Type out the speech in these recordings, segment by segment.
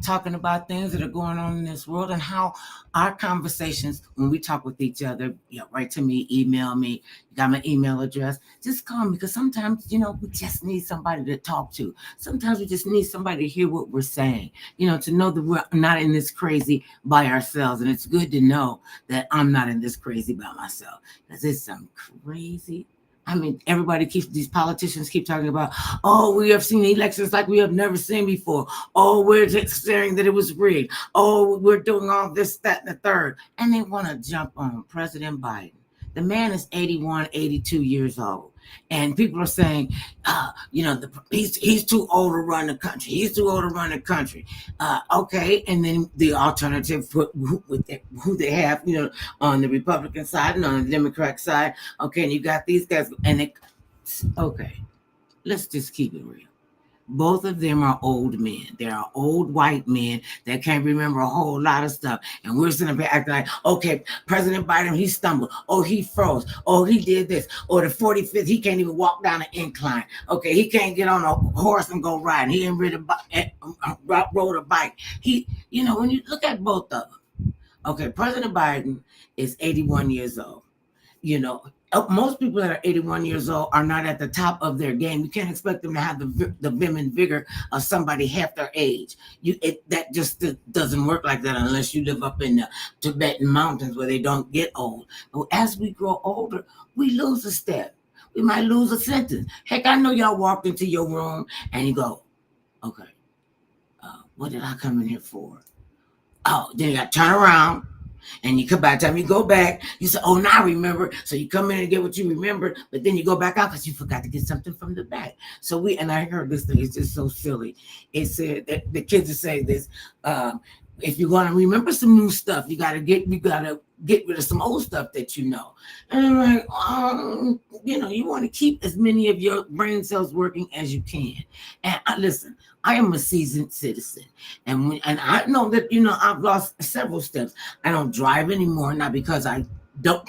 talking about things that are going on in this world and how our conversations, when we talk with each other, write to me, email me, you got my email address, just call me because sometimes, we just need somebody to talk to. Sometimes we just need somebody to hear what we're saying, to know that we're not in this crazy by ourselves. And it's good to know that I'm not in this crazy by myself because it's some crazy. I mean, these politicians keep talking about, oh, we have seen elections like we have never seen before. Oh, we're just saying that it was rigged. Oh, we're doing all this, that, and the third. And they want to jump on President Biden. The man is 81, 82 years old. And people are saying, he's too old to run the country. He's too old to run the country. Okay. And then the alternative, who they have, on the Republican side and on the Democrat side. Okay. And you got these guys. Okay. Let's just keep it real. Both of them are old men. They are old white men that can't remember a whole lot of stuff. And we're sitting there acting like, okay, President Biden, he stumbled. Oh, he froze. Oh, he did this. Or the 45th, he can't even walk down an incline. Okay, he can't get on a horse and go riding. He ain't rode a bike. When you look at both of them, okay, President Biden is 81 years old. Most people that are 81 years old are not at the top of their game. You can't expect them to have the vim and vigor of somebody half their age. That just doesn't work like that unless you live up in the Tibetan mountains where they don't get old. But as we grow older, we lose a step. We might lose a sentence. Heck, I know y'all walked into your room and you go, okay, what did I come in here for? Oh, then you got to turn around. And by the time you go back, you say, oh, now I remember. So you come in and get what you remember, but then you go back out because you forgot to get something from the back. And I heard this thing, it's just so silly. It said that the kids are saying this, if you're going to remember some new stuff, you got to get rid of some old stuff that you know. And I'm like, you want to keep as many of your brain cells working as you can. And listen, I am a seasoned citizen. And I know that, I've lost several steps. I don't drive anymore, not because I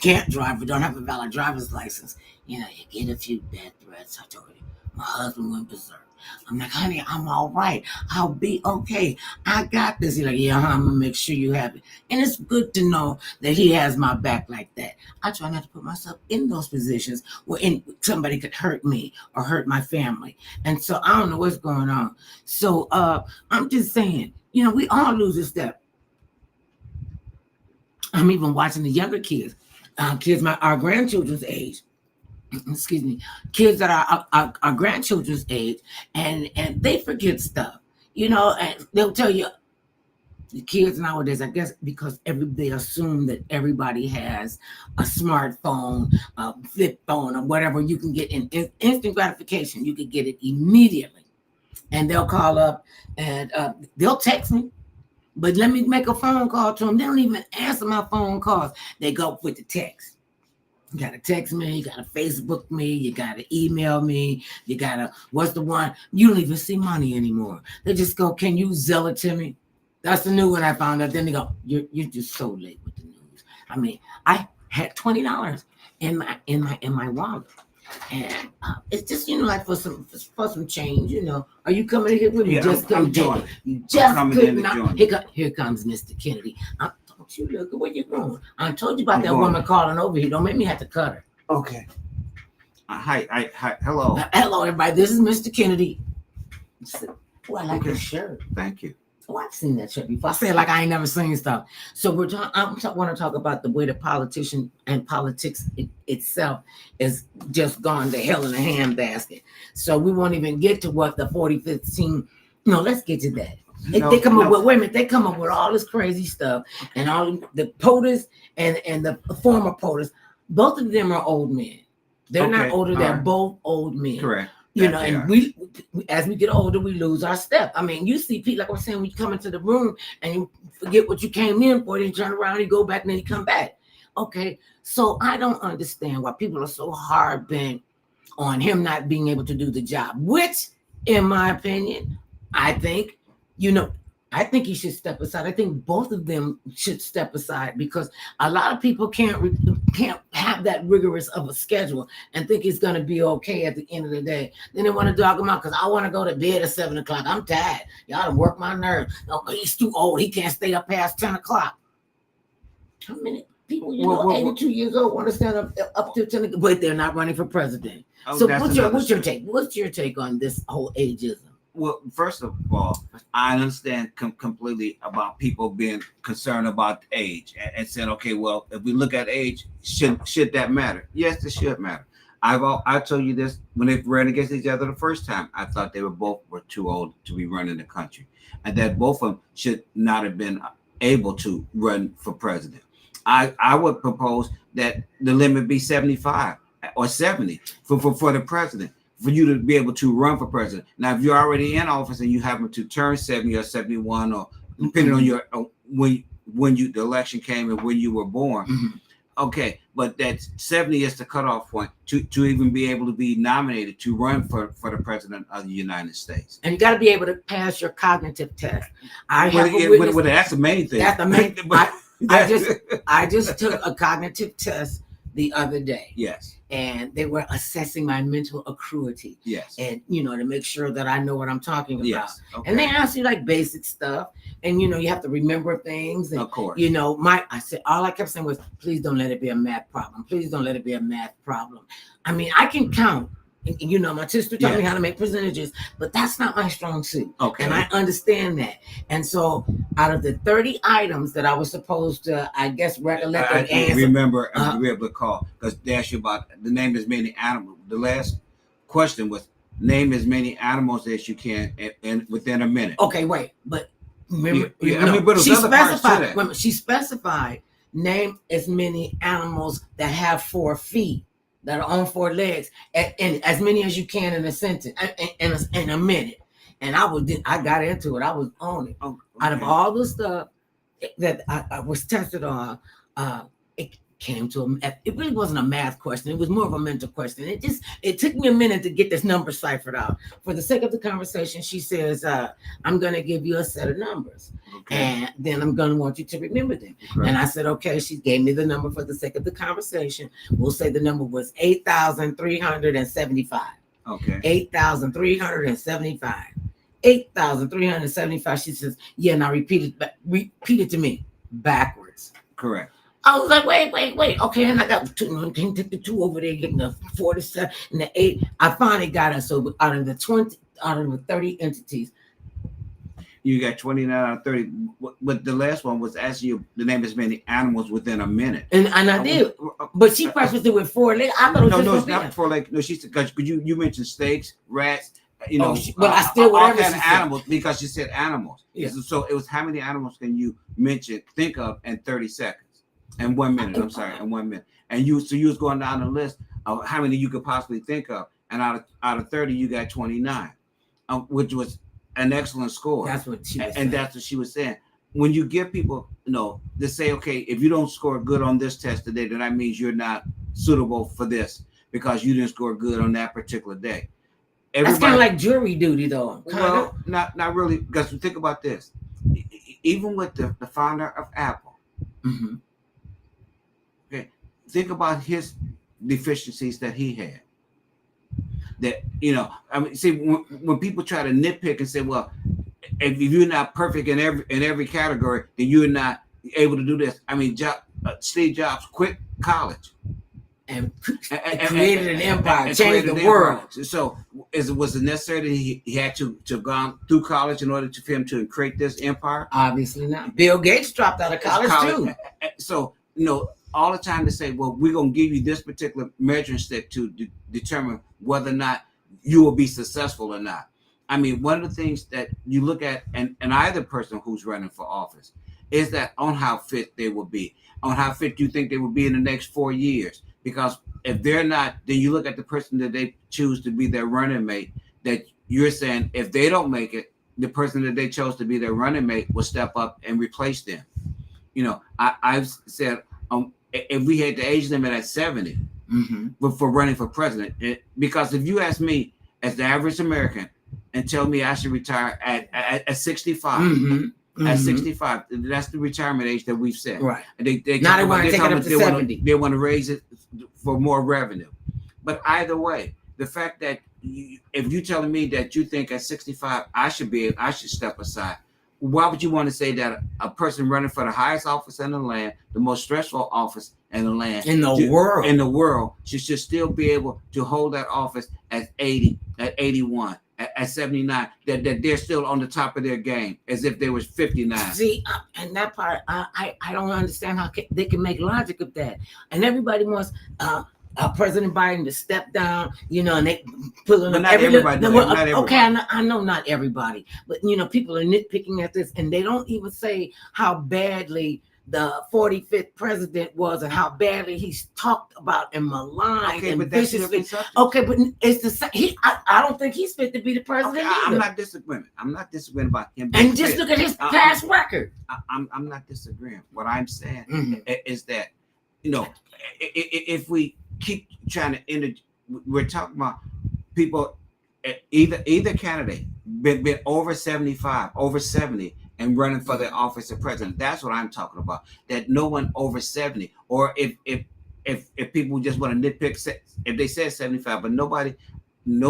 can't drive or don't have a valid driver's license. You get a few bad threats. I told you, my husband went berserk. I'm like, honey, I'm all right. I'll be okay. I got this. He's like, yeah, I'm going to make sure you have it. And it's good to know that he has my back like that. I try not to put myself in those positions where somebody could hurt me or hurt my family. And so I don't know what's going on. So I'm just saying, we all lose a step. I'm even watching the younger kids, our grandchildren's age. Excuse me, kids that are our grandchildren's age, and they forget stuff, and they'll tell you, the kids nowadays, I guess, because they assume that everybody has a smartphone, a flip phone, or whatever, you can get instant gratification. You can get it immediately, and they'll call up and they'll text me. But let me make a phone call to them. They don't even answer my phone calls. They go with the text. You got to text me, you got to Facebook me, you got to email me, you got to, what's the one? You don't even see money anymore. They just go, can you Zelle it to me? That's the new one I found out. Then they go, you're just so late with the news. I mean, I had $20 in my wallet. And it's just, like for some change, Are you coming here with me? Yeah, just I'm joining. You just couldn't. Here comes Mr. Kennedy. Don't you look, where you going? I told you about that woman calling over here. Don't make me have to cut her. Okay. Hi. Hello. Hello, everybody. This is Mr. Kennedy. Oh, I like your shirt. Thank you. Oh, I've seen that shirt before. I say it like I ain't never seen stuff. So I want to talk about the way the politician and politics itself is just gone to hell in a handbasket. So we won't even get to what the 4015. No, let's get to that. They come up with, wait a minute, they come up with all this crazy stuff, and all the POTUS and the former POTUS, both of them are old men. They're not older, they're both old men. Correct. And we, as we get older, we lose our step. I mean, you see people, like I was saying, when you come into the room and you forget what you came in for, then you turn around, you go back, and then you come back. Okay, so I don't understand why people are so hard bent on him not being able to do the job, which, in my opinion, I think he should step aside. I think both of them should step aside because a lot of people can't can't have that rigorous of a schedule and think it's going to be okay at the end of the day. Then they want to dog him out because I want to go to bed at 7 o'clock. I'm tired. Y'all done work my nerves. Oh, he's too old. He can't stay up past 10 o'clock. How many people, 82 years old, want to stand up to 10 o'clock, but they're not running for president? So what's your take? What's your take on this whole ageism? Well, first of all, I understand completely about people being concerned about age and saying, okay, well, if we look at age, should that matter? Yes, it should matter. I told you this when they ran against each other the first time. I thought they were too old to be running the country, and that both of them should not have been able to run for president. I would propose that the limit be 75 or 70 for the president, for you to be able to run for president. Now, if you're already in office and you happen to turn 70 or 71, or depending on your when the election came and when you were born, okay, but that 70 is the cutoff point to even be able to be nominated to run for the president of the United States. And you got to be able to pass your cognitive test. That's the main thing. That's the main. I just took a cognitive test the other day. Yes. And they were assessing my mental acuity. Yes. And, to make sure that I know what I'm talking about. Yes. Okay. And they ask you like basic stuff. And, you have to remember things. And, of course. All I kept saying was, please don't let it be a math problem. Please don't let it be a math problem. I mean, I can count. My sister taught me how to make percentages, but that's not my strong suit. Okay. And I understand that. And so out of the 30 items that I was supposed to, I guess, recollect and answer. Remember, and be able to call, because they asked you about the name as many animals. The last question was name as many animals as you can and within a minute. Okay, wait. But remember, she specified name as many animals that have 4 feet, that are on 4 legs, and as many as you can in a sentence, in a minute. And I got into it. I was on it. Okay. Out of all the stuff that I was tested on, it came to it really wasn't a math question. It was more of a mental question. It took me a minute to get this number ciphered out. For the sake of the conversation, she says, I'm going to give you a set of numbers. Okay. And then I'm going to want you to remember them. Okay. And I said, okay. She gave me the number for the sake of the conversation. We'll say the number was 8,375. Okay. 8,375. 8,375. She says, yeah, now repeat it to me backwards. Correct. I was like, wait. Okay, and I got 2. Can you take the 2 over there, getting the 47 and the 8. I finally got it. So out of the 30 entities, you got 29 out of 30. But the last one was asking you the name as many animals within a minute. And I did. But she prefaced it with 4 legs. I thought it's not 4 legs. No, she said, because you mentioned snakes, rats. But I still whatever all kind of animals, because you said animals. Yeah. So it was how many animals can you think of in 30 seconds? And 1 minute, I'm sorry, in 1 minute. And you was going down the list of how many you could possibly think of. And out of 30, you got 29, which was an excellent score. That's what she was saying. That's what she was saying. When you give people, they say, okay, if you don't score good on this test today, then that means you're not suitable for this because you didn't score good on that particular day. That's kind of like jury duty, though. Well, not really, because think about this. Even with the founder of Apple, okay, think about his deficiencies that he had. That see, when people try to nitpick and say, well, if you're not perfect in every category, then you're not able to do this. I mean, Steve Jobs quit college and created an empire, changed the world. So, was it necessary that he had to have gone through college in order for him to create this empire? Obviously not. Bill Gates dropped out of college too. So, all the time to say, well, we're going to give you this particular measuring stick to determine whether or not you will be successful or not. I mean, one of the things that you look at, and either person who's running for office, is that on how fit they will be, on how fit you think they will be in the next 4 years. Because if they're not, then you look at the person that they choose to be their running mate, that you're saying if they don't make it, the person that they chose to be their running mate will step up and replace them. I've said, if we had the age limit at 70 for running for president, because if you ask me as the average American and tell me I should retire at 65, at 65. That's the retirement age that we've set. Right. And they Now they want to take it up to 70. They want to raise it for more revenue. But either way, the fact that if you're telling me that you think at 65 I should step aside, why would you want to say that a person running for the highest office in the land, the most stressful office in the land, in the world, should still be able to hold that office at 80, at 81, at 79, that they're still on the top of their game as if they was 59. See, and that part, I don't understand how they can make logic of that. And everybody wants President Biden to step down, and they pulling up everybody. Okay, I know not everybody, but people are nitpicking at this, and they don't even say how badly the 45th president was and how badly he's talked about and maligned and viciously. Okay, but it's the same. I don't think he's fit to be the president. Okay, I'm not disagreeing. About him. And just look at his past record. I'm not disagreeing. What I'm saying is that if we keep trying to we're talking about people, either candidate been over 75, over 70, and running for the office of president. That's what I'm talking about. That no one over 70, or if people just want to nitpick, if they said 75, but no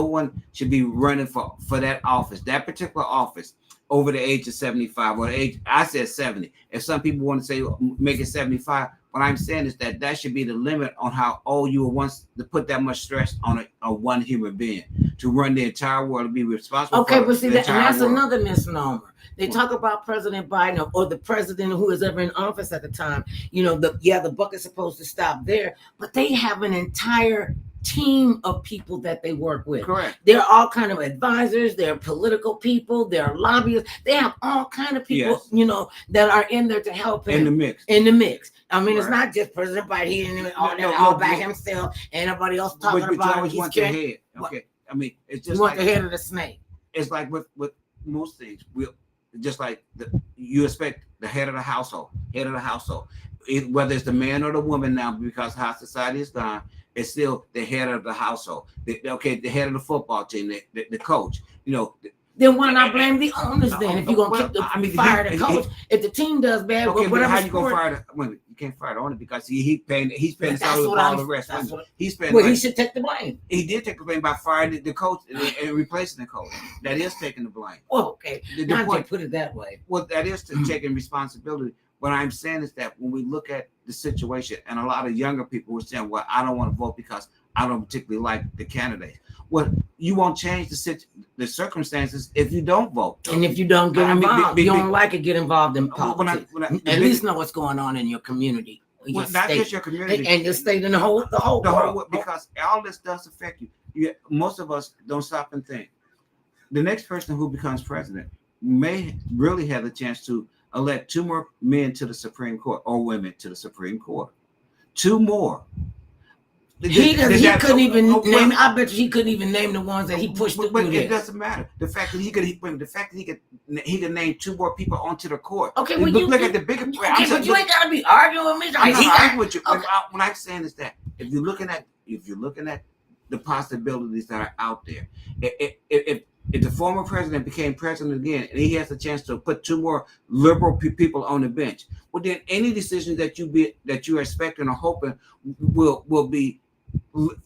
one should be running for that office, that particular office, over the age of 75 or the age. I said 70. If some people want to say make it 75, what I'm saying is that should be the limit on how old you were once to put that much stress on a one human being to run the entire world, to be responsible. Okay, for but see, that's world. Another misnomer. They talk about President Biden or the president who is ever in office at the time. The buck is supposed to stop there, but they have an entire team of people that they work with. Correct. They're all kind of advisors. They're political people. They're lobbyists. They have all kind of people, yes, that are in there to help him. In the mix. I mean, It's not just President Biden. He didn't all by himself. And nobody else talking about it. Want the head. Okay. I mean, it's just like the head of the snake. It's like with most things. Just like you expect the head of the household, whether it's the man or the woman now, because how society is gone, it's still the head of the household. The head of the football team, the coach. Then why not blame the owners then? If you're gonna fire the coach, if the team does bad, but how you gonna fire the women? You can't fire the owner because he's paying the salary of all the rest. He should take the blame. He did take the blame by firing the coach and replacing the coach. That is taking the blame. Well, okay, not to put it that way. Well, that is taking responsibility. What I'm saying is that when we look at the situation, and a lot of younger people were saying, well, I don't want to vote because I don't particularly like the candidate. Well, you won't change the circumstances if you don't vote. And if you don't get involved, you don't like it, get involved in politics. At least know what's going on in your community. Well, not just your community. And your state and the whole world. Because all this does affect you. Most of us don't stop and think. The next person who becomes president may really have the chance to elect 2 more men to the Supreme Court or women to the Supreme Court. 2 more. He couldn't even name. I bet you he couldn't even name the ones that he pushed through. But it doesn't matter. The fact that he could name 2 more people onto the court. Okay, well, look at the bigger. Okay, but you ain't gotta be arguing with me. I'm not arguing with you. Okay. What I'm saying is that if you're looking at the possibilities that are out there, if the former president became president again and he has a chance to put 2 more liberal people on the bench, well, then any decision that you're expecting or hoping will be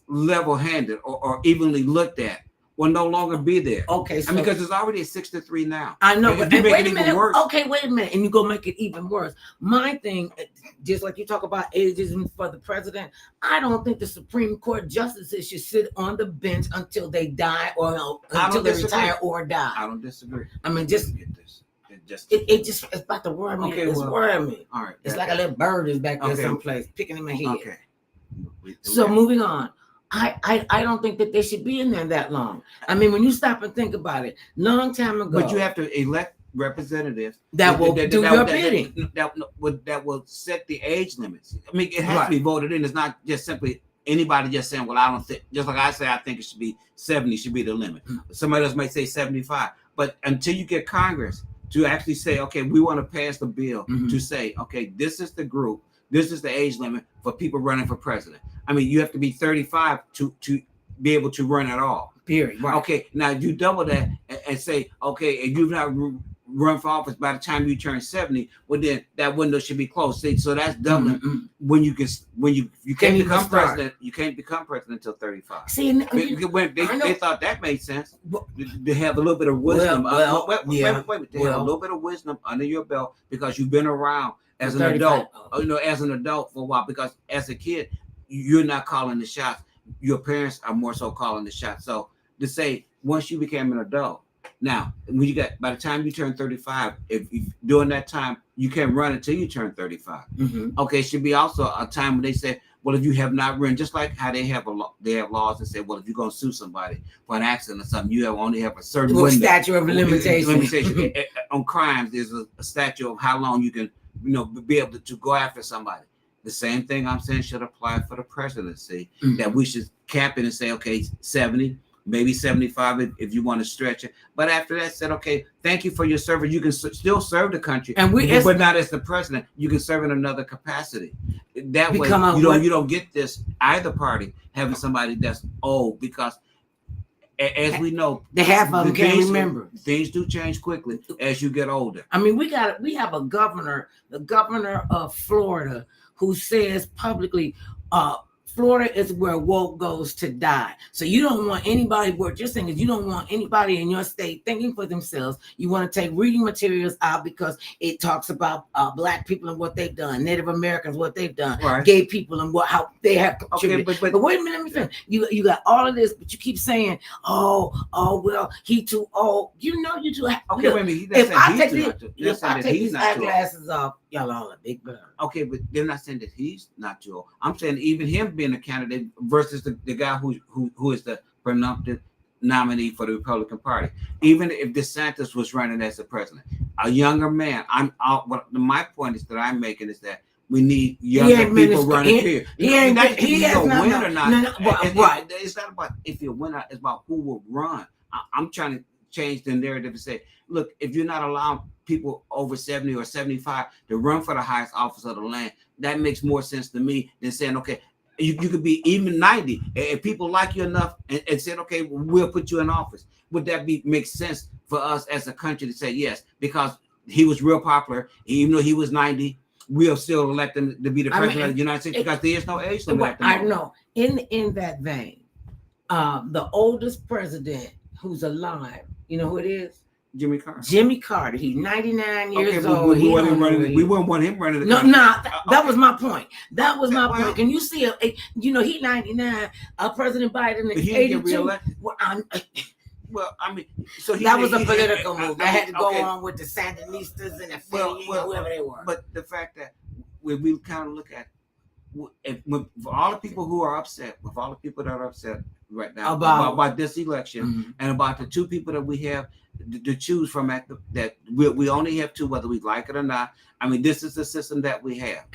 level-handed or evenly looked at will no longer be there. Okay, so because it's already at 6-3 now. I know, but wait a minute. Okay, wait a minute, and you go make it even worse. My thing, just like you talk about ageism for the president, I don't think the Supreme Court justices should sit on the bench until they die or until they retire or die. I don't disagree. I mean, just get this. It's about to worry me. It's worrying me. All right. It's like a little bird is back there someplace picking in my head. Okay. So moving on. I don't think that they should be in there that long. I mean, when you stop and think about it, long time ago. But you have to elect representatives that will do your bidding. That will set the age limits. I mean, it has to be voted in. It's not just simply anybody just saying, well, I don't think, just like I say, I think it should be 70 should be the limit. Somebody else might say 75. But until you get Congress to actually say, okay, we want to pass the bill to say, okay, this is the group, this is the age limit for people running for president. I mean, you have to be 35 to be able to run at all. Period. Right. Okay, now you double that and say, okay, and you've not run for office by the time you turn 70, well then that window should be closed. See, so that's doubling when you can't become president. You can't become president until 35. See, when they thought that made sense. They have a little bit of wisdom. Wait, they have a little bit of wisdom under your belt because you've been around as an adult, as an adult for a while. Because as a kid, you're not calling the shots. Your parents are more so calling the shots. So to say once you became an adult. Now, when by the time you turn 35, if during that time you can't run until you turn 35. Okay, should be also a time when they say, well, if you have not run, just like how they have laws that say, well, if you're gonna sue somebody for an accident or something, you only have a certain statute of limitation. On crimes, there's a statute of how long you can, be able to go after somebody. The same thing I'm saying should apply for the presidency. That we should cap it and say, okay, 70. Maybe 75 if you want to stretch it. But after that, said, okay, thank you for your service. You can still serve the country, but not as the president. You can serve in another capacity. That way, you don't get this either party having somebody that's old because, as we know, the half of them can't remember. Things do change quickly as you get older. I mean, we have a governor, the governor of Florida, who says publicly, Florida is where woke goes to die. So you don't want anybody, what you're saying is you don't want anybody in your state thinking for themselves. You want to take reading materials out because it talks about Black people and what they've done, Native Americans, what they've done, right. Gay people and how they have contributed. Okay, but wait a minute, let me finish. You got all of this, but you keep saying, well, he too old. You know you too. Okay, wait a minute. If I take these eyeglasses off, y'all all a big bird. Okay, but they're not saying that he's not too old. I'm saying even him being a candidate versus the guy who is the presumptive nominee for the Republican Party. Even if DeSantis was running as the president, a younger man. My point is that I'm making is that we need younger people running here. Right. It's not about if you win. It's about who will run. I'm trying to change the narrative and say, look, if you're not allowing people over 70 or 75 to run for the highest office of the land, that makes more sense to me than saying, okay, you could be even 90 and people like you enough and said, okay, we'll put you in office. Would that make sense for us as a country to say yes? Because he was real popular, even though he was 90, we'll still elect him to be the president of the United States because there is no age limit. I know. In that vein, the oldest president who's alive, you know who it is? Jimmy Carter. Jimmy Carter. He's 99 years old. We wouldn't want him running the country. That was my point. That was my point. Can you see, he's 99. President Biden is 82. Well, I mean, so that was a political move. That had to go on with the Sandinistas and the whoever they were. But the fact that we kind of look at for all the people who are upset, with all the people that are upset right now about this election and about the two people that we have to choose from that we only have two, whether we like it or not. I mean, this is the system that we have.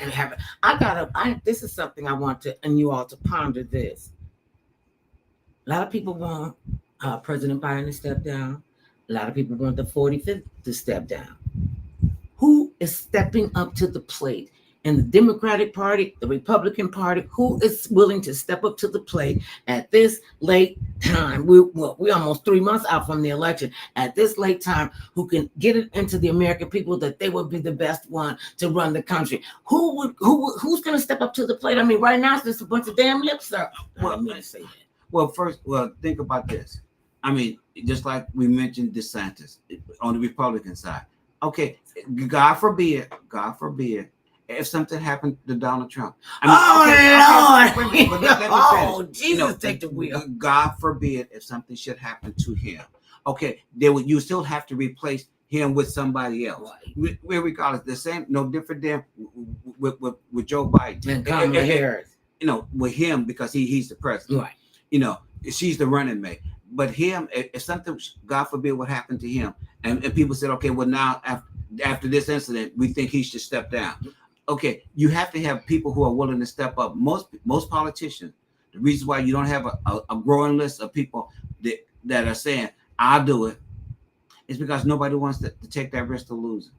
This is something I want you all to ponder this. A lot of people want President Biden to step down. A lot of people want the 45th to step down. Who is stepping up to the plate? In the Democratic Party, the Republican Party, who is willing to step up to the plate at this late time? We're almost 3 months out from the election. At this late time, who can get it into the American people that they would be the best one to run the country? Who's going to step up to the plate? I mean, right now it's just a bunch of damn lip service. Well, think about this. I mean, just like we mentioned DeSantis on the Republican side. Okay, God forbid. If something happened to Donald Trump, Lord! Jesus, take the wheel. God forbid if something should happen to him. Okay, you still have to replace him with somebody else. Right. Regardless, the same, no different than with Joe Biden and Kamala Harris. With him because he's the president. Right. She's the running mate. But him, if something, God forbid, what happened to him, and people said, okay, well now after this incident, we think he should step down. Okay, you have to have people who are willing to step up. Most politicians, the reason why you don't have a growing list of people that are saying, I'll do it, is because nobody wants to take that risk of losing.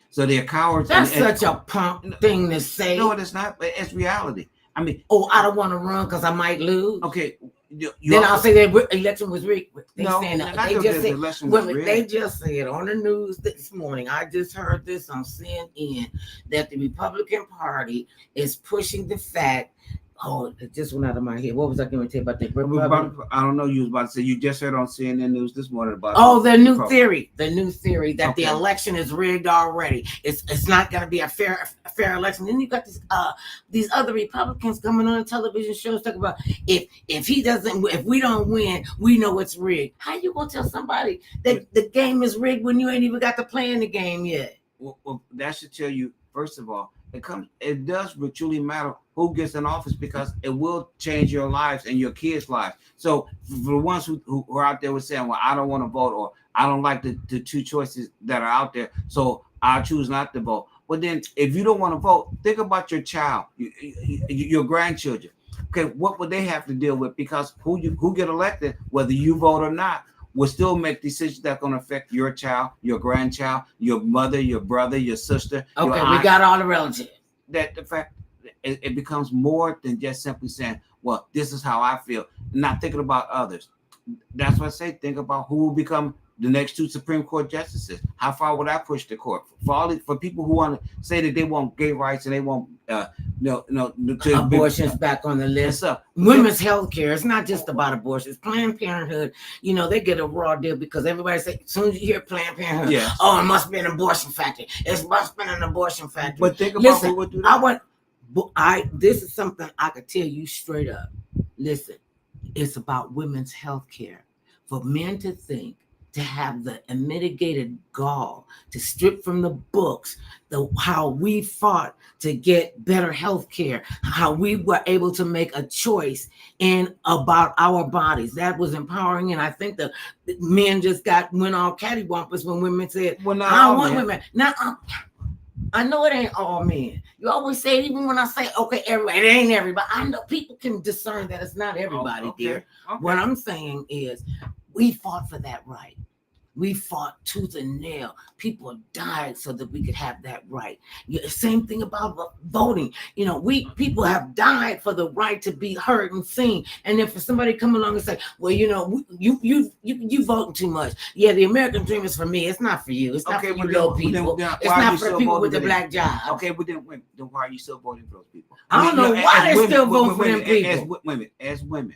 So they're cowards. That's such a pump thing to say. No, it's not. It's reality. I mean, I don't want to run because I might lose. Okay, Then I'll say that election was rigged. They no, saying not they that just the said election was rigged. they just said on the news this morning. I just heard this on CNN that the Republican Party is pushing the fact. Oh, it just went out of my head. What was I going to tell you about the I don't know. You was about to say you just heard on CNN News this morning about. Oh, the new theory that Okay. the election is rigged already. It's not going to be a fair election. Then you got these other Republicans coming on television shows talking about if we don't win, we know it's rigged. How you gonna tell somebody that the game is rigged when you ain't even got to play in the game yet? Well, that should tell you first of all. It does truly matter who gets in office because it will change your lives and your kids' lives. So for the ones who are out there with saying, well, I don't want to vote or I don't like the two choices that are out there, so I'll choose not to vote. Well, then if you don't want to vote, think about your child, your grandchildren. Okay, what would they have to deal with? Because who get elected, whether you vote or not, will still make decisions that are going to affect your child, your grandchild, your mother, your brother, your sister. Okay, your aunt. We got all the relatives. That the fact it becomes more than just simply saying, well, this is how I feel, not thinking about others. That's what I say. Think about who will become the next two Supreme Court justices. How far would I push the court for people who want to say that they want gay rights and they want abortions back on the list. Women's health care. It's not just about abortions. Planned Parenthood, they get a raw deal because everybody say as soon as you hear Planned Parenthood, yes. Oh, it must be an abortion factory. It must be an abortion factory. But think about who would do that. This is something I could tell you straight up. Listen, it's about women's health care. For men to think, to have the unmitigated gall to strip from the books how we fought to get better health care, how we were able to make a choice in about our bodies. That was empowering, and I think the men just went all cattywampus when women said, well, I don't want women. Now, I know it ain't all men. You always say, even when I say, okay, everybody, it ain't everybody. I know people can discern that it's not everybody, dear. Okay. What I'm saying is, we fought for that right. We fought tooth and nail. People died so that we could have that right. Same thing about voting. People have died for the right to be heard and seen. And then for somebody to come along and say, well, you voting too much. Yeah, the American dream is for me. It's not for you. It's not for you little people. It's not for people with the black job. Okay, but then why are you still voting for those people? I don't know why they're still voting for them people. As women,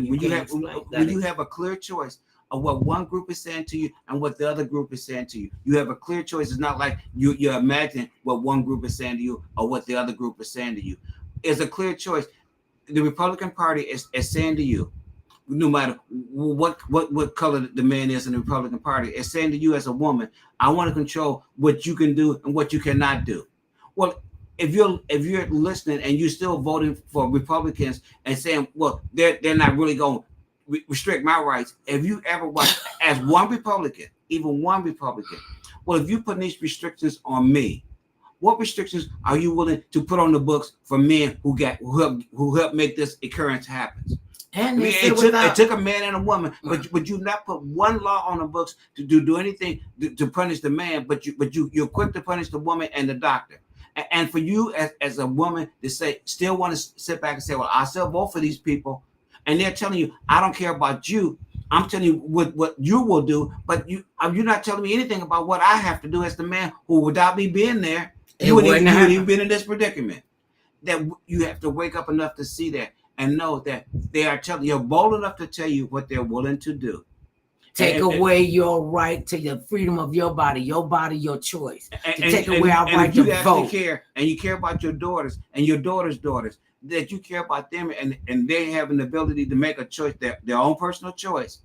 when you have a clear choice of what one group is saying to you and what the other group is saying to you. You have a clear choice. It's not like you're imagining what one group is saying to you or what the other group is saying to you. It's a clear choice. The Republican Party is saying to you, no matter what color the man is in the Republican Party, is saying to you as a woman, I want to control what you can do and what you cannot do. Well, if you're listening and you're still voting for Republicans and saying, well, they're not really going to restrict my rights. If you ever watched as one Republican, even one Republican, well, if you put these restrictions on me, what restrictions are you willing to put on the books for men who helped make this occurrence happen? And it took a man and a woman, but you not put one law on the books to do anything to punish the man, but you're quick to punish the woman and the doctor. And for you as a woman to say, still want to sit back and say, well, I still vote for these people. And they're telling you, I don't care about you. I'm telling you what you will do, but you're not telling me anything about what I have to do as the man who, without me being there, you wouldn't even been in this predicament. That you have to wake up enough to see that and know that they are you're bold enough to tell you what they're willing to do. Take away your right to the freedom of your body, your choice. Take away our right to vote. And you care about your daughters and your daughters' daughters, that you care about them and they have an ability to make a choice, their own personal choice.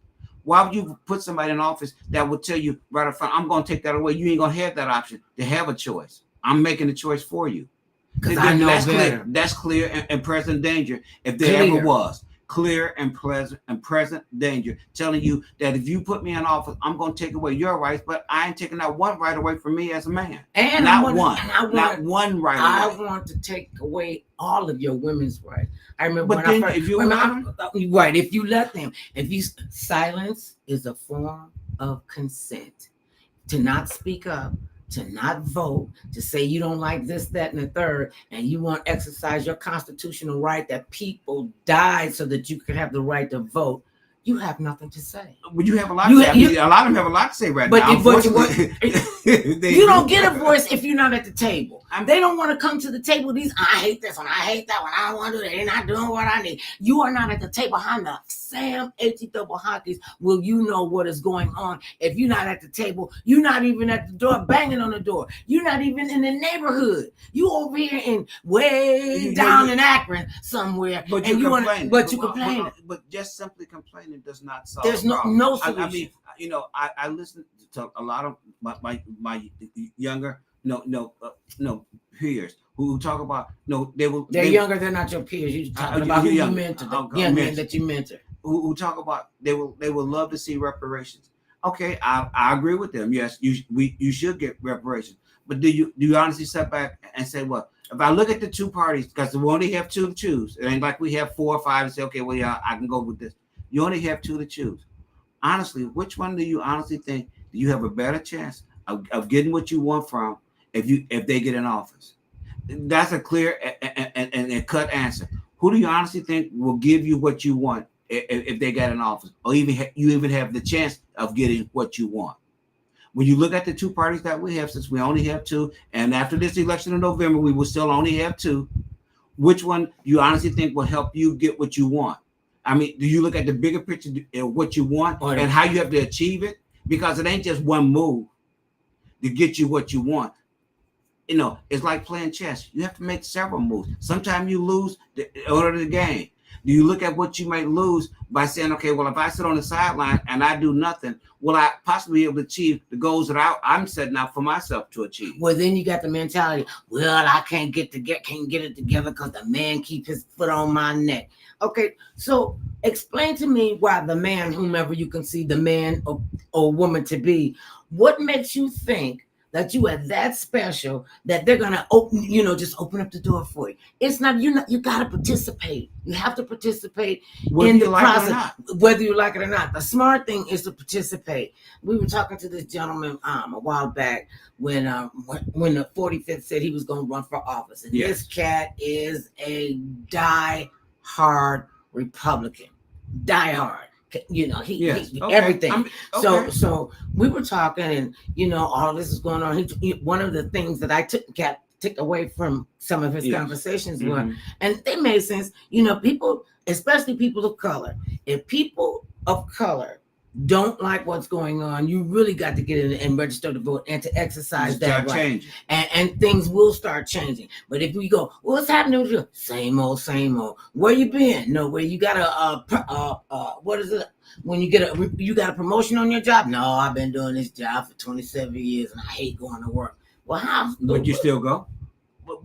Why would you put somebody in office that will tell you right up front, I'm going to take that away? You ain't going to have that option to have a choice. I'm making the choice for you. Because I know that's better. Clear. That's clear and present danger. If there ever was. Clear and present danger, telling you that if you put me in office, I'm going to take away your rights, but I ain't taking that one right away from me as a man. And not one right I away. want to take away all of your women's rights. I remember but then if you right, if you let them, silence is a form of consent. To not speak up to not vote, to say you don't like this, that, and the third, and you want to exercise your constitutional right that people died so that you could have the right to vote, you have nothing to say. But you have a lot to say. A lot of them have a lot to say right now. You don't get a voice if you're not at the table. They don't want to come to the table. I hate this one. I hate that one. I don't want to do that. They're not doing what I need. You are not at the table. How the Sam H double hockeys will you know what is going on if you're not at the table? You're not even at the door banging on the door. You're not even in the neighborhood. You over here in way down in Akron somewhere. But and you complain. But you complain. But just simply complaining does not solve. There's no solution. I mean, I listen to a lot of my younger peers who talk about they're younger. They're not your peers. You're talking about who you mentor, the young men that you mentor. Who talk about they will love to see reparations. Okay, I agree with them. Yes, you should get reparations. But do you honestly step back and say, well, if I look at the two parties, because we only have two to choose, it ain't like we have 4 or 5 and say, okay, well, yeah, I can go with this. You only have 2 to choose. Honestly, which one do you honestly think you have a better chance of getting what you want from if they get in office? That's a clear and cut answer. Who do you honestly think will give you what you want if they get in office, or even have the chance of getting what you want? When you look at the two parties that we have, since we only have 2, and after this election in November, we will still only have 2. Which one do you honestly think will help you get what you want? I mean, do you look at the bigger picture of what you want and how you have to achieve it? Because it ain't just one move to get you what you want. It's like playing chess. You have to make several moves. Sometimes you lose in order to gain. Do you look at what you might lose by saying, okay, well, if I sit on the sideline and I do nothing, will I possibly be able to achieve the goals that I'm setting out for myself to achieve? Well, then you got the mentality, well, I can't get it together because the man keeps his foot on my neck. Okay, so explain to me why the man, whomever you can see the man or woman to be, what makes you think that you are that special that they're gonna just open up the door for you? It's not you gotta participate. You have to participate in the process, whether you like it or not. The smart thing is to participate. We were talking to this gentleman a while back when the 45th said he was gonna run for office, and this cat is a die-hard Republican, die-hard. Everything. So we were talking, and all this is going on. One of the things that I took away from some of his conversations were, and they made sense. People, especially people of color, if people of color don't like what's going on, you really got to get in and register to vote and to exercise that right. And things will start changing. But if we go, well, what's happening with you? Same old. Where you been? No, where you got what is it? When you got a promotion on your job? No, I've been doing this job for 27 years and I hate going to work. Well, how? But you still go?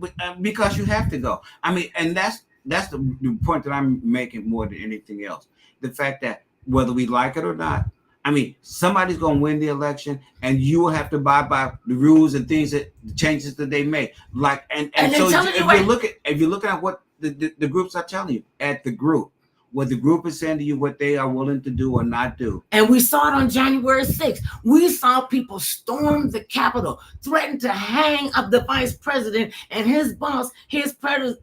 But because you have to go. I mean, and that's the point that I'm making more than anything else. The fact that whether we like it or not, I mean, somebody's going to win the election, and you will have to abide by the rules and things the changes that they make. Like, and so if you're looking at what the groups are telling you at the group, what the group is saying to you, what they are willing to do or not do. And we saw it on January 6th. We saw people storm the Capitol, threaten to hang up the vice president, and his boss, his president,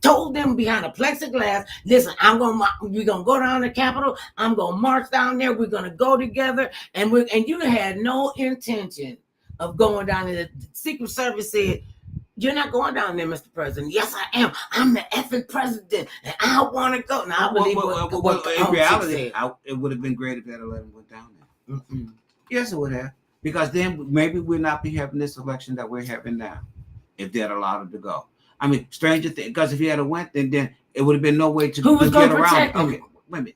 told them behind a plexiglass, listen, we're gonna go down to the Capitol. I'm gonna march down there. We're gonna go together, and you had no intention of going down there. The Secret Service said, you're not going down there, Mr. President. Yes, I am. I'm the effing president, and I want to go. Now, I believe in reality, it would have been great if that 11 went down there. Mm-mm. Yes, it would have. Because then maybe we'll not be having this election that we're having now if they'd allowed it to go. I mean, stranger thing, because if he had went, then it would have been no way to get around. Okay, wait a minute.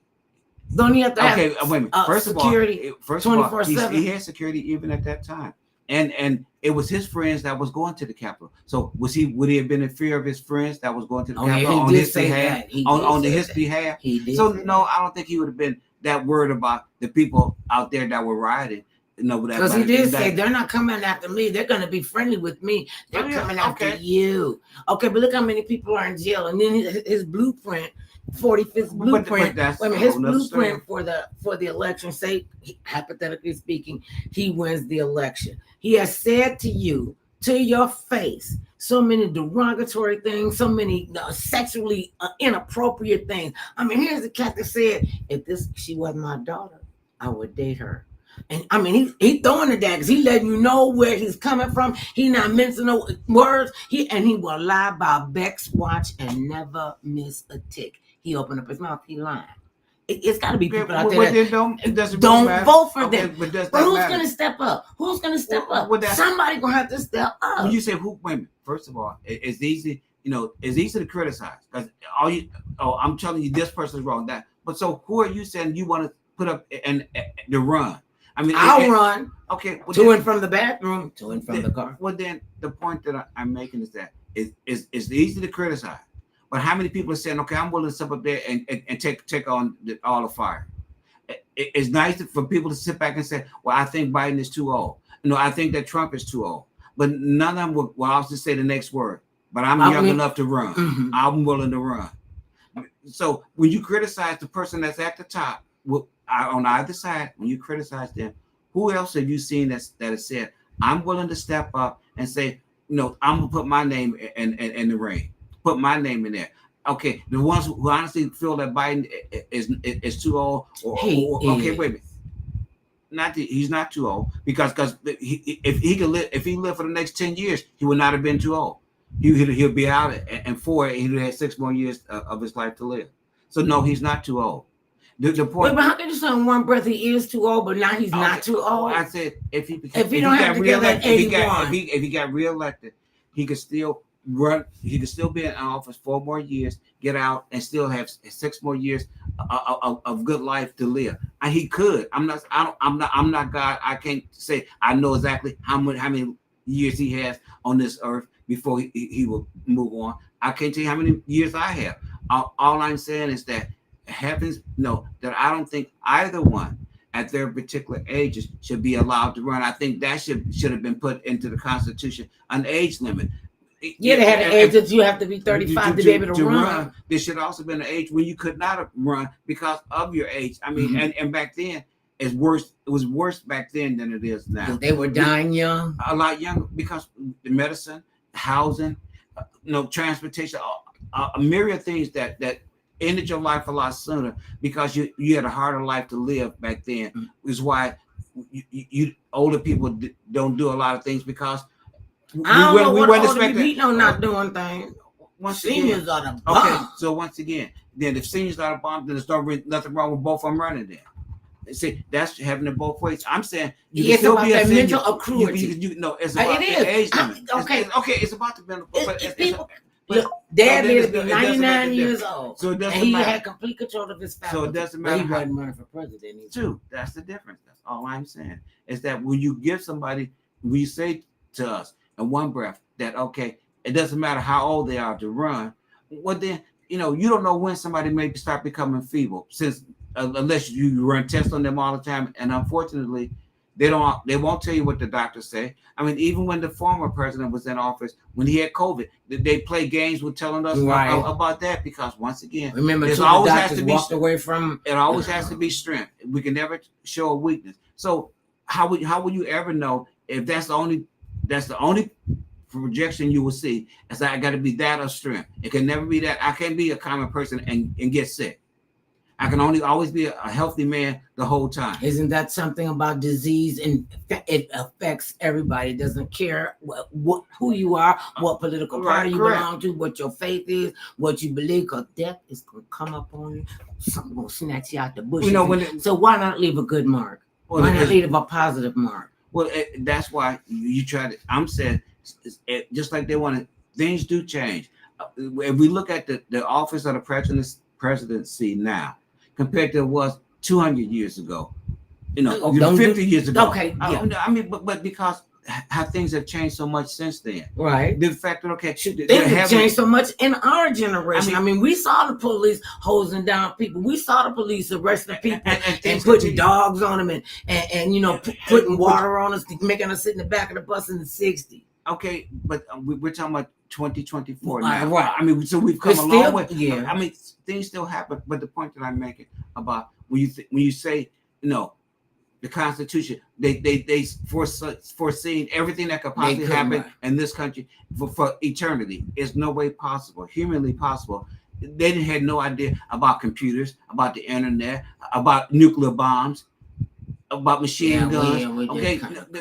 Don't you have to have wait a minute. First security, of all, he had security even at that time. And it was his friends that was going to the Capitol. So would he have been in fear of his friends that was going to the Capitol on his behalf? His behalf? So no, I don't think he would have been that worried about the people out there that were rioting. Because he did say they're not coming after me. They're going to be friendly with me. They're coming after you. Okay, but look how many people are in jail. And then his blueprint, 45th blueprint. His blueprint for the election, say hypothetically speaking, he wins the election. He has said to you, to your face, so many derogatory things, so many sexually inappropriate things. I mean, here's the cat that said, if she was my daughter, I would date her. And I mean, he throwing it down because he letting you know where he's coming from. He not mincing no words. He will lie by Beck's watch and never miss a tick. He opened up his mouth. He lying. It's got to be people out there that don't vote for them. But who's going to step up? Who's going to step up? Somebody going to have to step up. When you say who, wait a minute. First of all, it's easy. It's easy to criticize because I'm telling you, this person is wrong. But so who are you saying you want to put up and to run? I mean, I'll run. Okay, to and from the bathroom, to and from the car. Well, then the point that I'm making is that it's easy to criticize, but how many people are saying, "Okay, I'm willing to step up there and take on all the fire"? It's nice for people to sit back and say, "Well, I think Biden is too old." No, I think that Trump is too old. But none of them will also say the next word. But I'm young enough to run. Mm-hmm. I'm willing to run. So when you criticize the person that's at the top, on either side, when you criticize them, who else have you seen that has said, I'm willing to step up and say, I'm gonna put my name in the ring, put my name in there. Okay, the ones who honestly feel that Biden is too old, okay, wait a minute. He's not too old because if he lived for the next 10 years, he would not have been too old. He'll be out and he'd have 6 more years of his life to live. So no, he's not too old. The point. But how can you say in one breath he is too old, but now he's not too old? I said if he got reelected, he could still run. He could still be in office 4 more years, get out, and still have 6 more years of good life to live. And he could. I'm not God. I can't say I know exactly how many years he has on this earth before he will move on. I can't tell you how many years I have. All I'm saying is that. Heavens no, that I don't think either one at their particular ages should be allowed to run. I think that should have been put into the Constitution, an age limit. Yeah, they had an age that you have to be 35 to be able to run. There should also been an age when you could not run because of your age. I mean, and back then it's worse. It was worse back then than it is now. They were dying young, a lot younger because the medicine, housing, transportation, a myriad of things that ended your life a lot sooner because you had a harder life to live back then. Is why you older people don't do a lot of things because we weren't expecting. Not doing things. Seniors are the bomb. Okay, so once again, then if seniors are the bomb, then there's nothing wrong with both of them running there. See, that's having it both ways. I'm saying you can still be a senior. Mental acuity. It's about the age limit. It's about the mental. Look, Dad lived to be 99 years old. So it doesn't matter. He matter. had complete control of his family. So it doesn't matter. He wasn't running for president. Too. That's the difference. That's all I'm saying. Is that when you give somebody, when you say to us in one breath that, okay, it doesn't matter how old they are to run, well then, you don't know when somebody may start becoming feeble since unless you run tests on them all the time. And unfortunately, they won't tell you what the doctors say. I mean, even when the former president was in office, when he had COVID, they play games with telling us about that because once again, remember, it always has to be walked away from. It always has to be strength. We can never show a weakness. So how would you ever know if that's the only projection you will see? Is that I got to be that of strength. It can never be that. I can't be a common person and get sick. I can always be a healthy man the whole time. Isn't that something about disease? And it affects everybody. It doesn't care who you are, what political party you belong to, what your faith is, what you believe, because death is going to come up on you. Something going to snatch you out the bushes. So why not leave a good mark? Why not leave a positive mark? Well, that's why you try to. I'm saying, just like they want to, things do change. If we look at the office of the presidency now, compared to what was 200 years ago, 50 years ago. Okay, yeah. I mean, but because how things have changed so much since then. Right. The fact that Things have changed so much in our generation. I mean, we saw the police hosing down people. We saw the police arresting people and putting dogs on them and you know, putting water on us, making us sit in the back of the bus in the 60s. Okay, but we're talking about 2024 now. Right. I mean, so we've come a long way. Yeah. I mean, things still happen, but the point that I'm making about when you say, you know, the Constitution, they foreseen everything that could possibly happen in this country for eternity. It's no way possible, humanly possible. They had no idea about computers, about the internet, about nuclear bombs, about machine guns.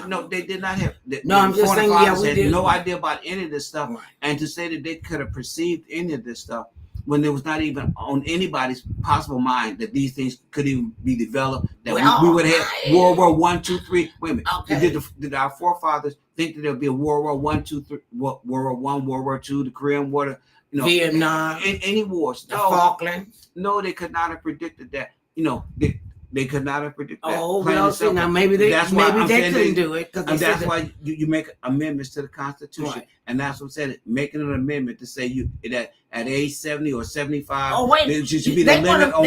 No, they did not have. I'm just saying, we had no idea about any of this stuff, and to say that they could have perceived any of this stuff when there was not even on anybody's possible mind that these things could even be developed, that we would have World War I, II, III. Wait a minute. Okay. Did our forefathers think that there would be a World War I, II, III, World War I, World War II, the Korean War, you know, Vietnam, any wars? The Falklands? No, they could not have predicted that. You know, they could not have predicted that. Oh, well, see, now maybe they couldn't do it. And that's why you make amendments to the Constitution. Right. And that's what said it, making an amendment to say you that at age 70 or 75, there should be the limit on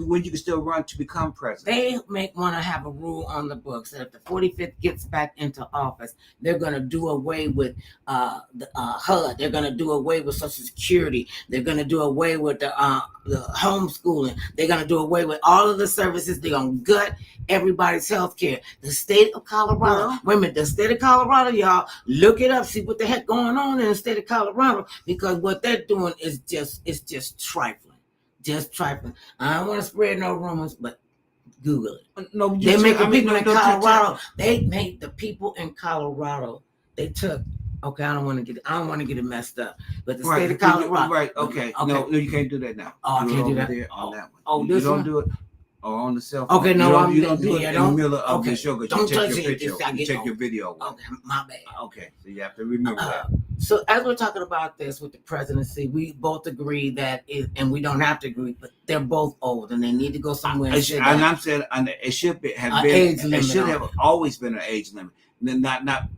when you can still run to become president. They want to have a rule on the books that if the 45th gets back into office, they're going to do away with the HUD. They're going to do away with Social Security. They're going to do away with the homeschooling. They're going to do away with all of the services. They're going to gut everybody's health care. The state of Colorado, the state of Colorado, y'all, look it up, see what the heck going on in the state of Colorado, because what they're doing is just trifling. Just trifling. I don't want to spread no rumors, but Google it. No, they make the people in Colorado. They made the people in Colorado. They took. Okay, I don't want to get it messed up. But the state of Colorado. Right. Okay. No, you can't do that now. Oh, I can't do that. On that one. Oh, you don't do it. Or on the cell phone. Okay, no, you don't do it in the middle of the show because you check your picture. You check your video. Okay, my bad. Okay, so you have to remember that. So as we're talking about this with the presidency, we both agree and we don't have to agree, but they're both old and they need to go somewhere. I'm saying it should have always been an age limit. Not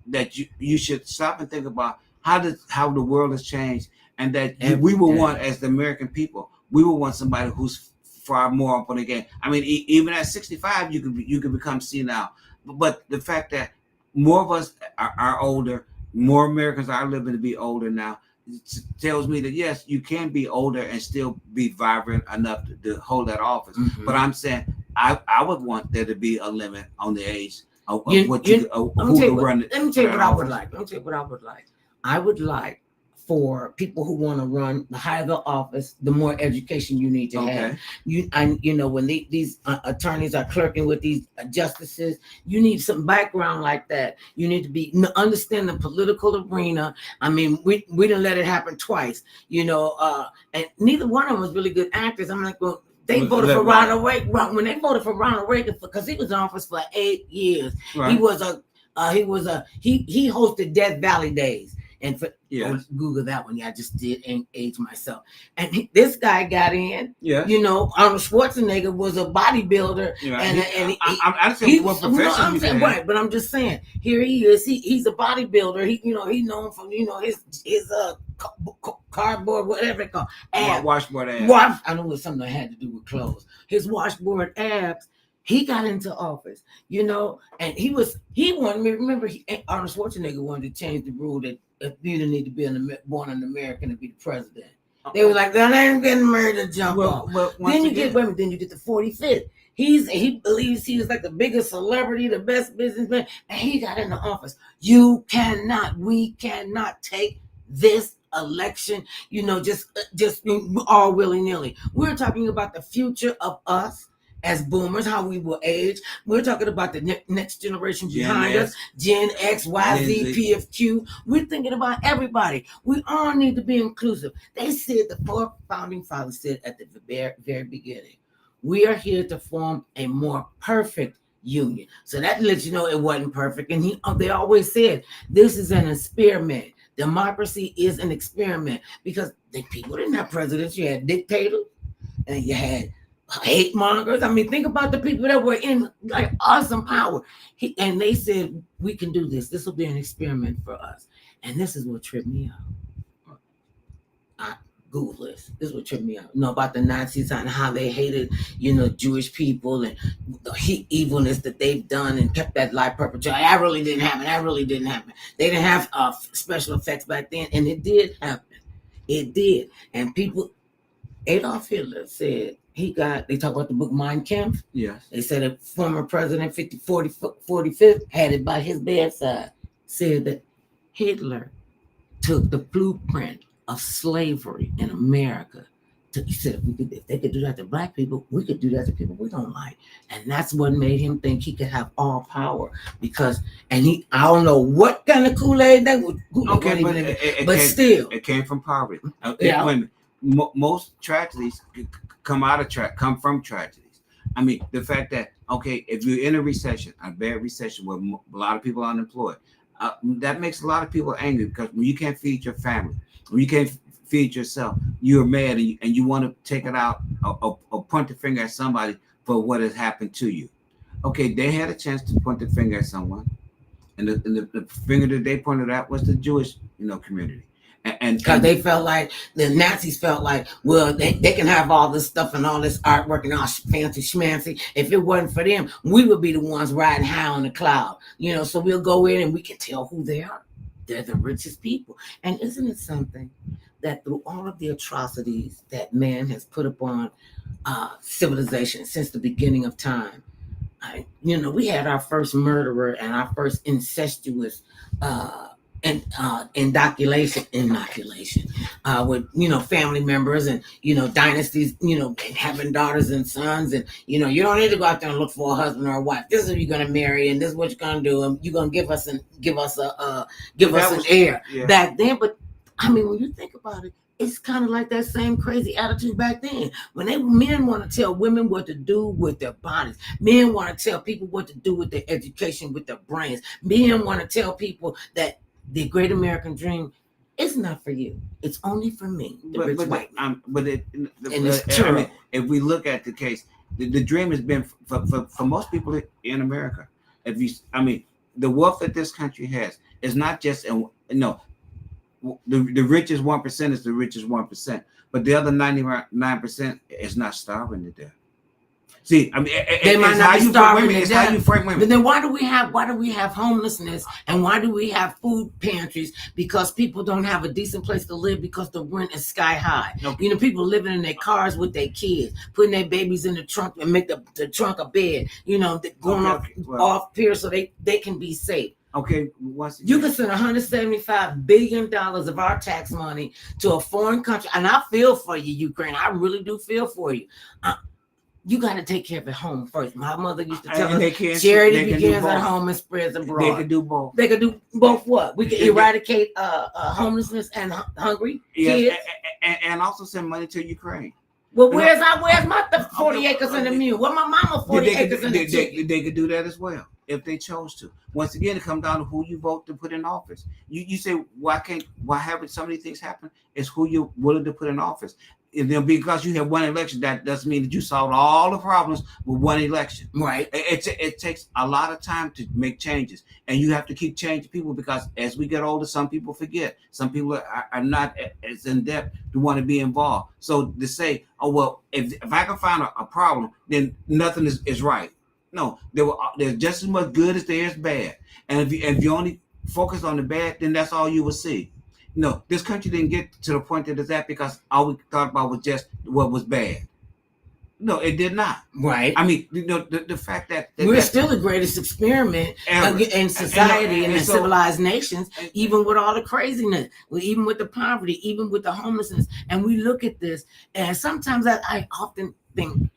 that you should stop and think about how the world has changed, and that we will want, as the American people, we will want somebody who's far more up on the game. I mean, even at 65, you can become senile. But the fact that more of us are older, more Americans are living to be older now, tells me that yes, you can be older and still be vibrant enough to hold that office. Mm-hmm. But I'm saying I would want there to be a limit on the age of who to run. Let me tell you what I would like. I would like for people who want to run, the higher the office, the more education you need to have. When these attorneys are clerking with these justices, you need some background like that. You need to understand the political arena. I mean, we didn't let it happen twice, and neither one of them was really good actors. I'm like, well, they voted for Ronald Reagan. When they voted for Ronald Reagan, because he was in office for 8 years, right. He hosted Death Valley Days. And Google that one. Yeah, I just did age myself. And this guy got in. Yeah. Arnold Schwarzenegger was a bodybuilder. Yeah. I'm saying what profession he's in. Right, but I'm just saying, here he is. He's a bodybuilder. He's known for his cardboard, whatever it called. Washboard abs. I know it was something that had to do with clothes. His washboard abs. He got into office, and he wanted me. Remember, Arnold Schwarzenegger wanted to change the rule that you didn't need to be born an American to be the president. They were like, "That ain't getting married to jump off." Then you get the 45th. He believes he was like the biggest celebrity, the best businessman, and he got into office. We cannot take this election, just all willy nilly. We're talking about the future of us. As boomers, how we will age. We're talking about the next generation behind us, Gen X, Y, Z, PFQ. We're thinking about everybody. We all need to be inclusive. They said, the 4 founding fathers said at the very, very beginning, we are here to form a more perfect union. So that lets you know it wasn't perfect. And they always said, this is an experiment. Democracy is an experiment because the people didn't have presidents. You had dictators and you had hate mongers. I mean, think about the people that were in like awesome power. And they said, we can do this. This will be an experiment for us. And this is what tripped me out. I Google this. This is what tripped me out. You know about the Nazis and how they hated, Jewish people and the evilness that they've done and kept that lie perpetuated. That really didn't happen. That really didn't happen. They didn't have special effects back then, and it did happen. It did. And people, Adolf Hitler said they talk about the book Mein Kampf. Yes. They said a former president, 45th, had it by his bedside, said that Hitler took the blueprint of slavery in America. He said, if they could do that to black people, we could do that to people we don't like. And that's what made him think he could have all power. I don't know what kind of Kool-Aid that would. Okay, but still. It came from poverty. Yeah. Most tragedies come from tragedies. I mean, the fact that, okay, if you're in a recession, a bad recession where a lot of people are unemployed, that makes a lot of people angry because when you can't feed your family, when you can't feed yourself, you're mad and you want to take it out or point the finger at somebody for what has happened to you. Okay, they had a chance to point the finger at someone, and the finger that they pointed at was the Jewish, community. And because they felt like the Nazis felt like, well, they can have all this stuff and all this artwork and all fancy schmancy. If it wasn't for them, we would be the ones riding high on the cloud. So we'll go in and we can tell who they are. They're the richest people. And isn't it something that through all of the atrocities that man has put upon civilization since the beginning of time, we had our first murderer and our first incestuous inoculation with family members and dynasties, having daughters and sons, and you don't need to go out there and look for a husband or a wife. This is who you're gonna marry, and this is what you're gonna do, and you're gonna give us an heir. Yeah. Back then. But I mean, when you think about it, it's kind of like that same crazy attitude back then. When men want to tell women what to do with their bodies, men want to tell people what to do with their education, with their brains. Men want to tell people that the great American dream is not for you. It's only for me, the rich white man. It's true. I mean, if we look at the case, the dream has been for most people in America. The wealth that this country has is not just the richest 1% is the richest 1%, but the other 99% is not starving to death. See, I mean, they might not be starving to death. But then why do we have homelessness, and why do we have food pantries? Because people don't have a decent place to live because the rent is sky high. Okay. People living in their cars with their kids, putting their babies in the trunk and make the trunk a bed. Going off pier so they can be safe. Okay, you can send $175 billion of our tax money to a foreign country, and I feel for you, Ukraine. I really do feel for you. You got to take care of it home first. My mother used to tell us, charity begins at home and spreads abroad. They can do both. They can do both what? We can eradicate homelessness and hungry kids. And also send money to Ukraine. Well, where's my 40 acres in the mule? Well, my mama 40 acres in the chicken. They could do that as well if they chose to. Once again, it comes down to who you vote to put in office. You say, why haven't so many things happen? It's who you're willing to put in office. And then because you have one election, that doesn't mean that you solved all the problems with one election. Right. It takes a lot of time to make changes, and you have to keep changing people because as we get older, some people forget. Some people are not as in depth to want to be involved. So to say, oh well, if I can find a problem, then nothing is right. No, there's just as much good as there is bad, and if you only focus on the bad, then that's all you will see. No, this country didn't get to the point that it's at because all we thought about was just what was bad. No, it did not. Right. I mean, the fact that we're still the greatest experiment in society and in civilized nations, even with all the craziness, even with the poverty, even with the homelessness. And we look at this, and sometimes I often think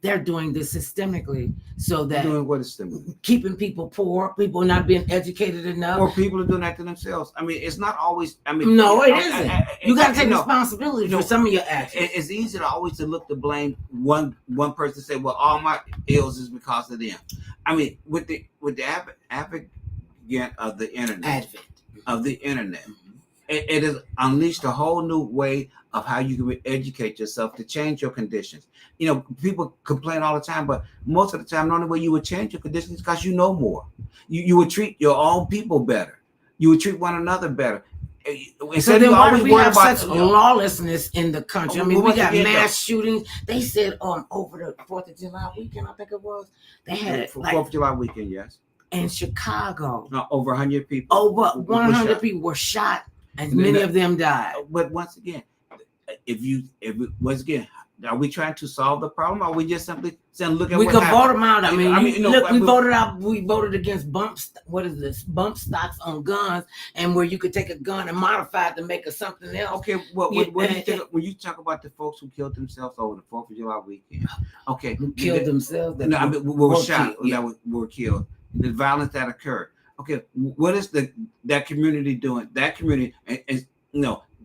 they're doing this systemically so that doing what is systemic? Keeping people poor, people not being educated enough. Or people are doing that to themselves. I mean, it's not always. I mean, no, it isn't. You got to take responsibility for some of your actions. It's easy to always look to blame one person. Say, well, all my ills is because of them. I mean, with the advent of the internet, It has unleashed a whole new way of how you can educate yourself to change your conditions. People complain all the time, but most of the time, the only way you would change your conditions is because you know more. You would treat your own people better. You would treat one another better. So then why do we have such lawlessness in the country? I mean, we got mass shootings. They said over the 4th of July weekend, I think it was, they had 4th of July weekend, yes. In Chicago. Over 100 people. Over 100 people were shot, and many of them died. But once again, are we trying to solve the problem, or are we just simply saying, look at we what could happened? vote them out? I mean, look, we voted against bump stocks on guns, and where you could take a gun and modify it to make it something else. Okay, what do you think when you talk about the folks who killed themselves over the 4th of July weekend? Okay, who killed themselves? No, I mean, were shot. That were killed. The violence that occurred. Okay, what is that community doing? That community is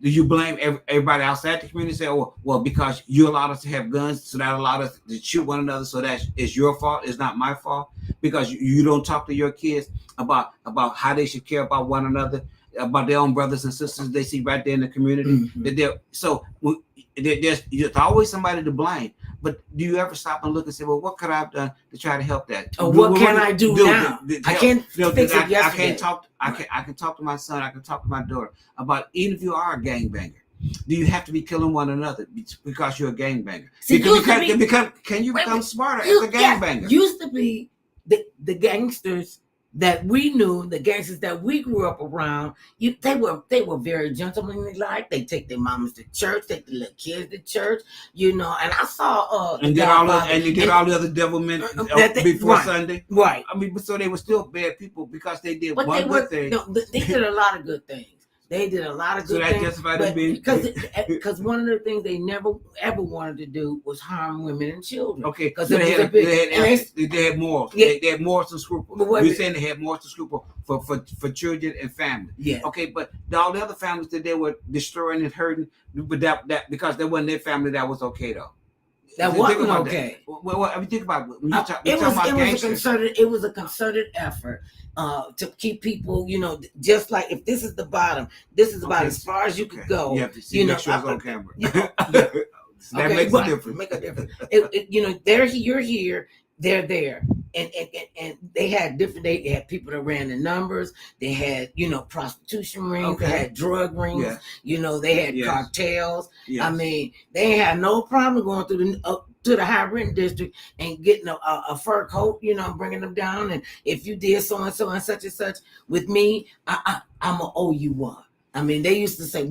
do you blame everybody outside the community? Say, oh, well, because you allowed us to have guns, so that allowed us to shoot one another, so that is your fault, it's not my fault? Because you don't talk to your kids about how they should care about one another, about their own brothers and sisters they see right there in the community. Mm-hmm. There's always somebody to blame. But do you ever stop and look and say, well, what could I have done to try to help that? What can I do now? I can't fix it yesterday. I can talk to my son. I can talk to my daughter about, even if you are a gangbanger, do you have to be killing one another because you're a gangbanger? Can you become smarter as a gangbanger? Used to be the gangsters that we knew, the gangsters that we grew up around, they were very gentlemanly like. They take their mamas to church, take the little kids to church, and I saw and did all the other devilment before Sunday. Right. I mean, but so they were still bad people because they did good thing. They did a lot of good things. They did a lot of good things. So that justified them being, because one of the things they never ever wanted to do was harm women and children. Okay, because they had morals. Yeah. They had morals and scruples. You're saying they had morals and scruples for children and family. Yeah. Okay, but all the other families that they were destroying and hurting, but that because that wasn't their family, that was okay though. That wasn't okay. Well, I mean, think about it. It was a concerted effort to keep people, just like if this is the bottom, this is about as far as you could go. You have to see, make sure it's on camera. That makes a difference. Make a difference. You're here. They're there, and they had different. They had people that ran the numbers. They had prostitution rings. Okay. They had drug rings. Yeah. They had cartels. Yes. I mean, they had no problem going through to the high rent district and getting a fur coat. Bringing them down. And if you did so and so and such with me, I'm gonna owe you one. I mean, they used to say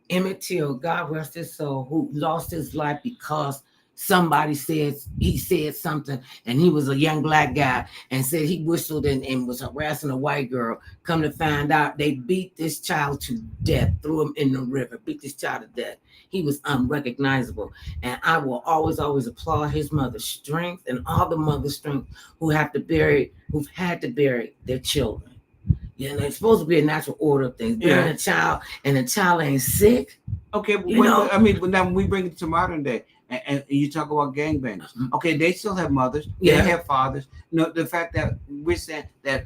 Emmett Till, God rest his soul, who lost his life because somebody said something, and he was a young black guy and said he whistled and was harassing a white girl. Come to find out, they beat this child to death, threw him in the river, beat this child to death. He was unrecognizable. And I will always applaud his mother's strength and all the mother's strength who've had to bury their children. It's supposed to be a natural order of things. Burying a child and the child ain't sick. Okay, but now when we bring it to modern day, and you talk about gangbangers. Okay, they still have mothers. They have fathers. The fact that we're saying that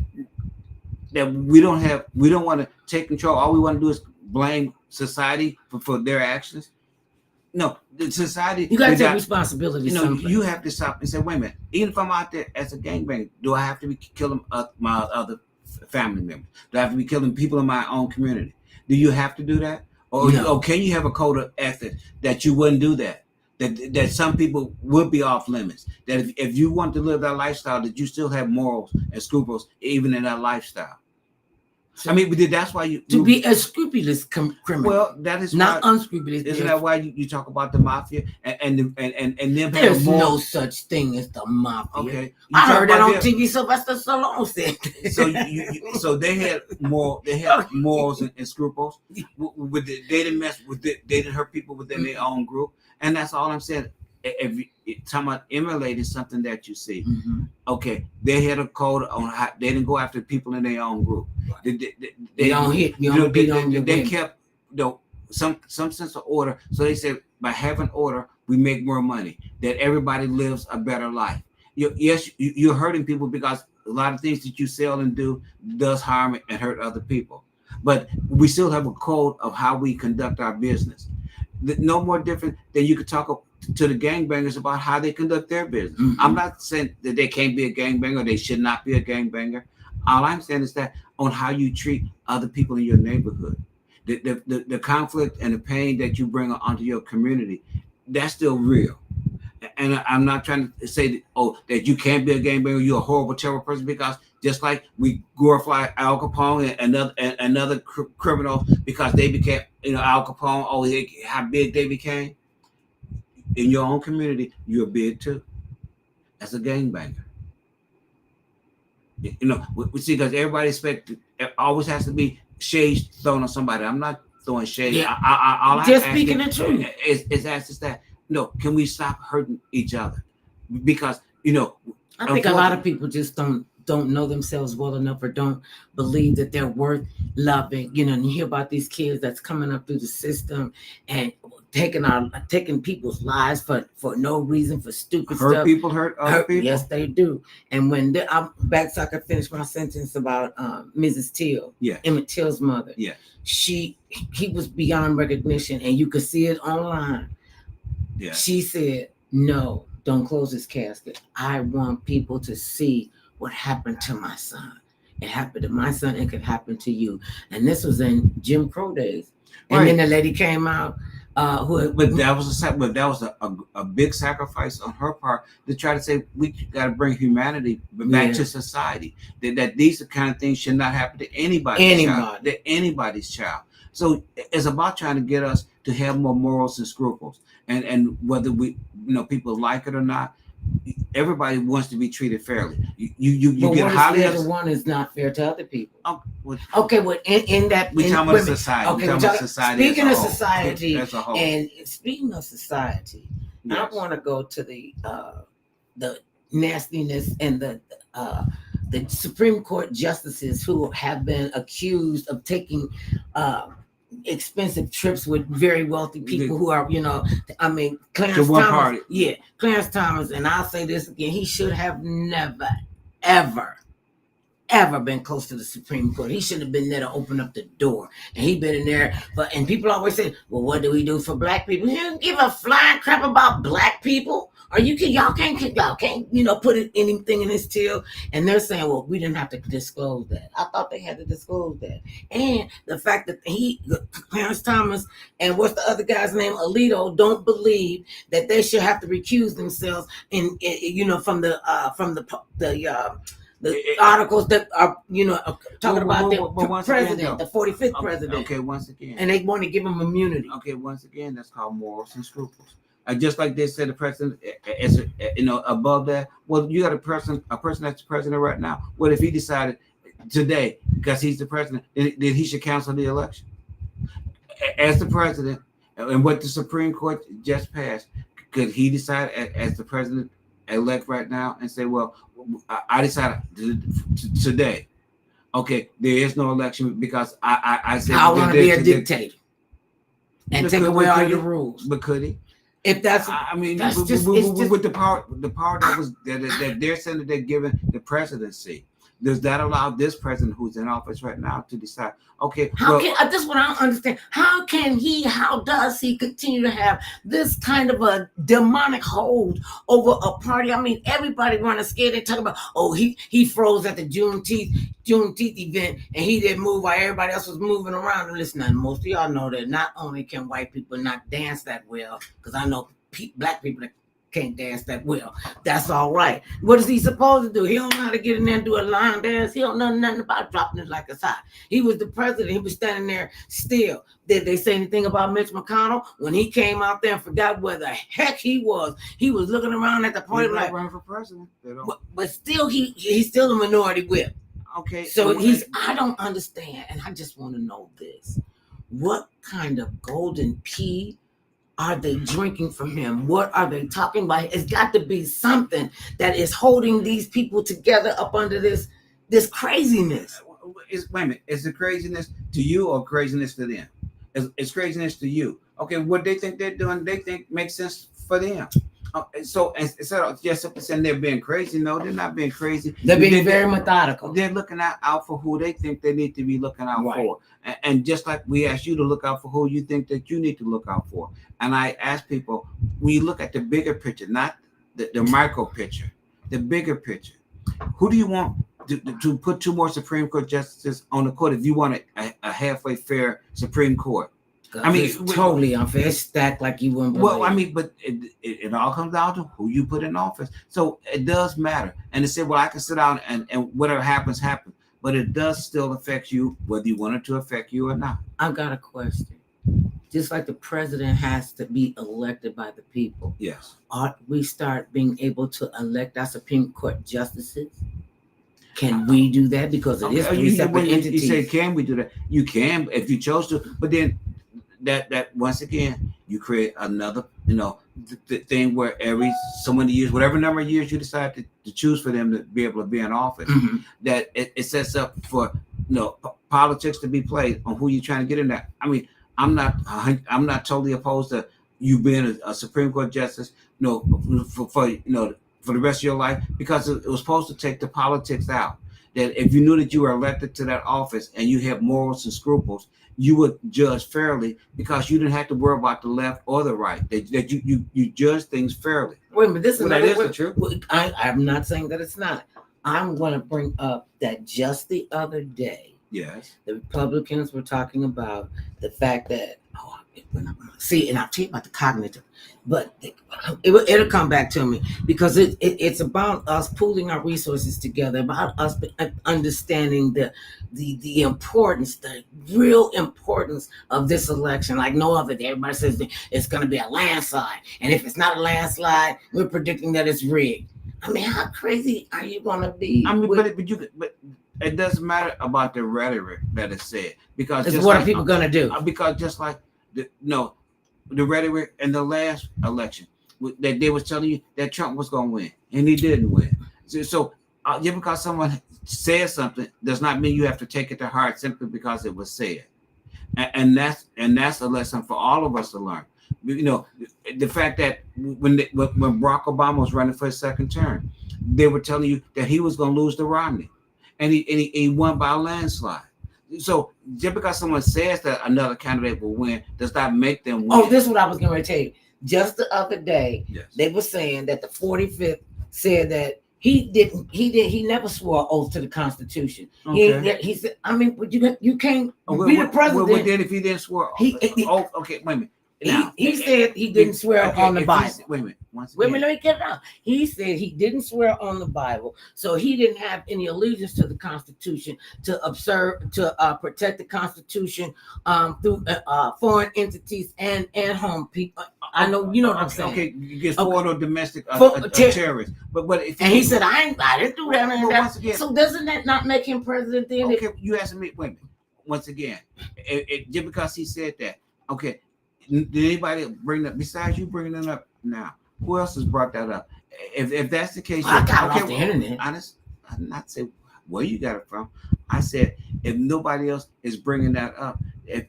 we don't want to take control. All we want to do is blame society for their actions. No, the society. You got to take responsibility. You have to stop and say, wait a minute. Even if I'm out there as a gangbanger, do I have to be killing my other family members? Do I have to be killing people in my own community? Do you have to do that? Or can you have a code of ethics that you wouldn't do that? That some people would be off limits. That if you want to live that lifestyle, that you still have morals and scruples even in that lifestyle. So, I mean, but that's why to be a scrupulous criminal. Well, that is not unscrupulous. Isn't that why you talk about the mafia and them? There's no such thing as the mafia. Okay, I heard that on TV. Sylvester Stallone said. So they had morals and scruples. They didn't hurt people within their own group, and that's all I'm saying. If talking about emulating something that you see, okay, they had a code on how they didn't go after people in their own group. They don't hit. They kept some sense of order. So they said by having order, we make more money. That everybody lives a better life. You're hurting people because a lot of things that you sell and do does harm and hurt other people. but we still have a code of how we conduct our business. No more different than you could talk to the gangbangers about how they conduct their business. Mhm. I'm not saying that they can't be a gangbanger or they should not be a gangbanger. All I'm saying is that on how you treat other people in your neighborhood, the conflict and the pain that you bring onto your community, that's still real. And I'm not trying to say that, that you can't be a gangbanger, you're a horrible, terrible person, because just like we glorify Al Capone and other criminals because they became, Al Capone, how big they became. In your own community, you're big too. As a gangbanger. We see, because everybody expects, it always has to be shade thrown on somebody. I'm not throwing shade. Yeah. All I'm Just asking speaking the truth. is ask that, no, can we stop hurting each other? Because, I think a lot of people just don't know themselves well enough, or don't believe that they're worth loving. And you hear about these kids that's coming up through the system and taking people's lives for no reason, for stupid stuff. People hurt other people. Yes, they do. And when I'm back, so I can finish my sentence about Mrs. Till, Emmett Till's mother. Yeah, he was beyond recognition, and you could see it online. Yeah, she said, "No, don't close this casket. I want people to see what happened to my son. It happened to my son. It could happen to you." And this was in Jim Crow days. And then the lady came out. But that was a big sacrifice on her part to try to say we got to bring humanity back to society. That these kind of things should not happen to anybody's child. So it's about trying to get us to have more morals and scruples, and whether we people like it or not. Everybody wants to be treated fairly. You get highly. One is not fair to other people. Okay, well, in that we talking about society. Okay, we're talking society. Speaking of society, as a whole. And speaking of society, I want to go to the nastiness and the Supreme Court justices who have been accused of taking expensive trips with very wealthy people who are, Clarence Thomas. Party. Yeah, Clarence Thomas, and I'll say this again: he should have never, ever been close to the Supreme Court. He should have been there to open up the door, and he been in there. And people always say, "Well, what do we do for black people?" He don't give a flying crap about black people. Or y'all can't put anything in his till. And they're saying, well, we didn't have to disclose that. I thought they had to disclose that. And the fact that Clarence Thomas and what's the other guy's name, Alito, don't believe that they should have to recuse themselves from the articles that are talking about the president, the 45th president. Okay, once again, and they want to give him immunity. Okay, once again, that's called morals and scruples. Just like they said, the president is above that. Well, you got a person that's the president right now. What if he decided today, because he's the president, that he should cancel the election? As the president, and what the Supreme Court just passed, could he decide as the president elect right now and say, well, I decided today, okay, there is no election because I said I want to be a dictator and take away all your rules. But could he? If that's, that's with the power that they're saying that they're giving the presidency, does that allow this president who's in office right now to decide? Okay, this is what I don't understand. How does he continue to have this kind of a demonic hold over a party? I mean, everybody running scared. They talk about, he froze at the Juneteenth event and he didn't move while everybody else was moving around. And listen, most of y'all know that not only can white people not dance that well, because I know black people that can't dance that well. That's all right. What is he supposed to do? He don't know how to get in there and do a line dance. He don't know nothing about dropping it like it's hot. He was the president. He was standing there still. Did they say anything about Mitch McConnell? When he came out there and forgot where the heck he was looking around at the party like running for president. But still, he's still a minority whip. Okay. So I don't understand, and I just want to know this. What kind of golden pea are they drinking from him? What are they talking about? It's got to be something that is holding these people together up under this craziness. Wait a minute. Is it craziness to you or craziness to them? It's craziness to you. Okay, what they think they're doing, they think makes sense for them. So instead of just saying they're being crazy, no, they're not being crazy. They're being very methodical. They're looking out for who they think they need to be looking out for. And just like we ask you to look out for who you think that you need to look out for. And I ask people, we look at the bigger picture, not the micro picture, the bigger picture. Who do you want to put 2 more Supreme Court justices on the court if you want a halfway fair Supreme Court? I mean, it's totally unfair. It's stacked like you wouldn't believe. Well, I mean, but it all comes down to who you put in office. So it does matter. And they say, well, I can sit down and whatever happens, happens. But it does still affect you, whether you want it to affect you or not. I've got a question. Just like the president has to be elected by the people. Yes. Ought we start being able to elect our Supreme Court justices? Can we do that? Because it is 3 separate entities. You say, can we do that? You can if you chose to. But then that once again, you create another, the thing where so many years, whatever number of years you decide to choose for them to be able to be in office, that it sets up for politics to be played on who you're trying to get in there. I mean, I'm not totally opposed to you being a Supreme Court justice, for the rest of your life, because it was supposed to take the politics out. That if you knew that you were elected to that office and you had morals and scruples, you would judge fairly because you didn't have to worry about the left or the right. That you judge things fairly. Wait a minute, this is the truth. I'm not saying that it's not. I'm going to bring up that just the other day, yes, the Republicans were talking about the fact that and I'll tell you about the cognitive, but it'll come back to me because it's about us pooling our resources together, about us understanding the importance, the real importance of this election, like no other. Everybody says it's going to be a landslide, and if it's not a landslide, we're predicting that it's rigged. I mean, how crazy are you going to be? I mean, but it doesn't matter about the rhetoric that is said because what are people going to do? Because just like the rhetoric in the last election, that they was telling you that Trump was going to win, and he didn't win. So just because someone says something does not mean you have to take it to heart simply because it was said, and that's a lesson for all of us to learn. The fact that when Barack Obama was running for his second term, they were telling you that he was going to lose to Romney, and he won by a landslide. So just because someone says that another candidate will win does not make them win. Oh, this is what I was going to tell you. Just the other day, yes, they were saying that the 45th said that he never swore an oath to the Constitution. Okay. He said, I mean, you can't be the president. Well, then if he didn't swear, okay, wait a minute. He said he didn't swear on the Bible. Wait a minute. Wait a minute, let me get it out. He said he didn't swear on the Bible, so he didn't have any allegiance to the Constitution to protect the Constitution through foreign entities and home people. I know you know what I'm saying. Okay, you get foreign or domestic terrorists, but if he said I didn't do that. Once again, so doesn't that not make him president then? Okay, you asking me. Wait a minute. Once again, just because he said that, okay. Did anybody bring that besides you bringing it up now? Who else has brought that up? If that's the case, I got it off the internet. I'm not saying where you got it from. I said if nobody else is bringing that up,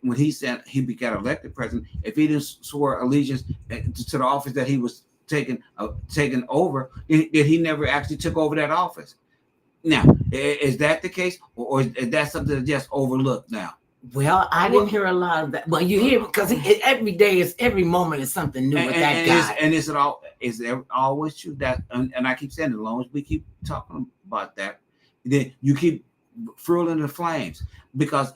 when he said he got elected president, if he didn't swear allegiance to the office that he was taken over, then he never actually took over that office. Now, is that the case, or is that something that's just overlooked now? Well, I didn't hear a lot of that. Well, you hear because every moment is something new with that guy. Is it always true that? And I keep saying, as long as we keep talking about that, then you keep fueling the flames because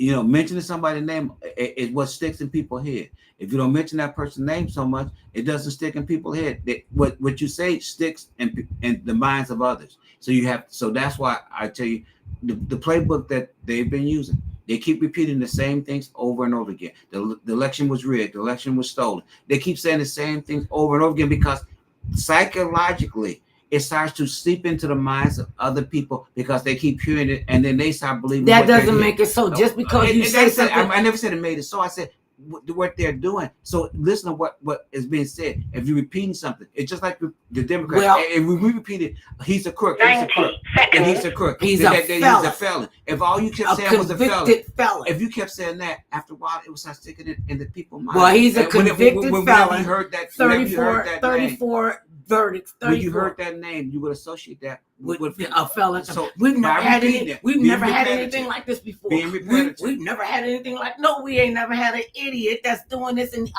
mentioning somebody's name is what sticks in people's head. If you don't mention that person's name so much, it doesn't stick in people's head. What you say sticks in the minds of others. So that's why I tell you the playbook that they've been using. They keep repeating the same things over and over again. The election was rigged. The election was stolen. They keep saying the same things over and over again because psychologically it starts to seep into the minds of other people because they keep hearing it and then they start believing. That doesn't make it so. Just because you say something, I never said it made it so. I said what they're doing. So listen to what is being said. If you're repeating something, it's just like the Democrats. Well, if we repeat it, he's a crook. He's a crook. And he's a crook. He's He's a felon. If all you kept saying was a felon. if you kept saying that, after a while, it was start sticking it in the people's mind. Well, he's a convicted felon. You heard that, 34 verdicts. 34. When you heard that name, you would associate that with a felon. So we've never had repetitive. anything like this before. We've never had anything like. No, we ain't never had an idiot that's doing this, and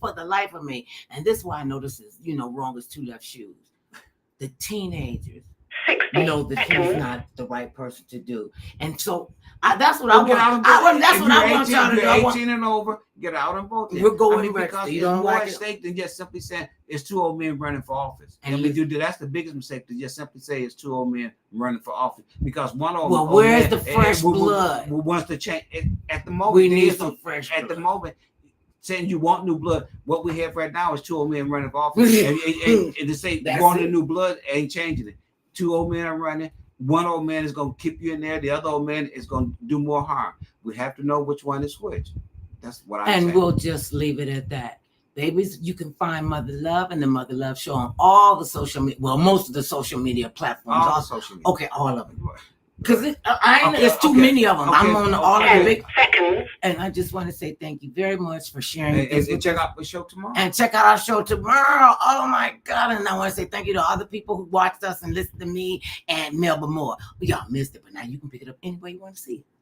for the life of me. And this is why I know this is wrong as two left shoes. The teenagers know that he's not the right person to do, and so that's what I want. That's what I want y'all to do. 18 and over, get out and vote. We're going to because you it's don't more like at stake than just simply saying it's two old men running for office. And that's the biggest mistake, to just simply say it's two old men running for office, because one old well, where's the fresh blood? Who wants to change at the moment? We need some fresh blood. At the moment. Saying you want new blood, what we have right now is two old men running for office, and to say wanting new blood ain't changing it. Two old men are running. One old man is going to keep you in there. The other old man is going to do more harm. We have to know which one is which. That's what I'm saying. And we'll just leave it at that. Babies, you can find Mother Love and the Mother Love Show on all the social media. Well, most of the social media platforms. All social media. Okay, all of them. Because there's too many of them. I'm on all of the big seconds. And I just want to say thank you very much for sharing. And check out the show tomorrow. And check out our show tomorrow. Oh my God. And I want to say thank you to all the people who watched us and listened to me and Melba Moore. Y'all missed it, but now you can pick it up any way you want to see it.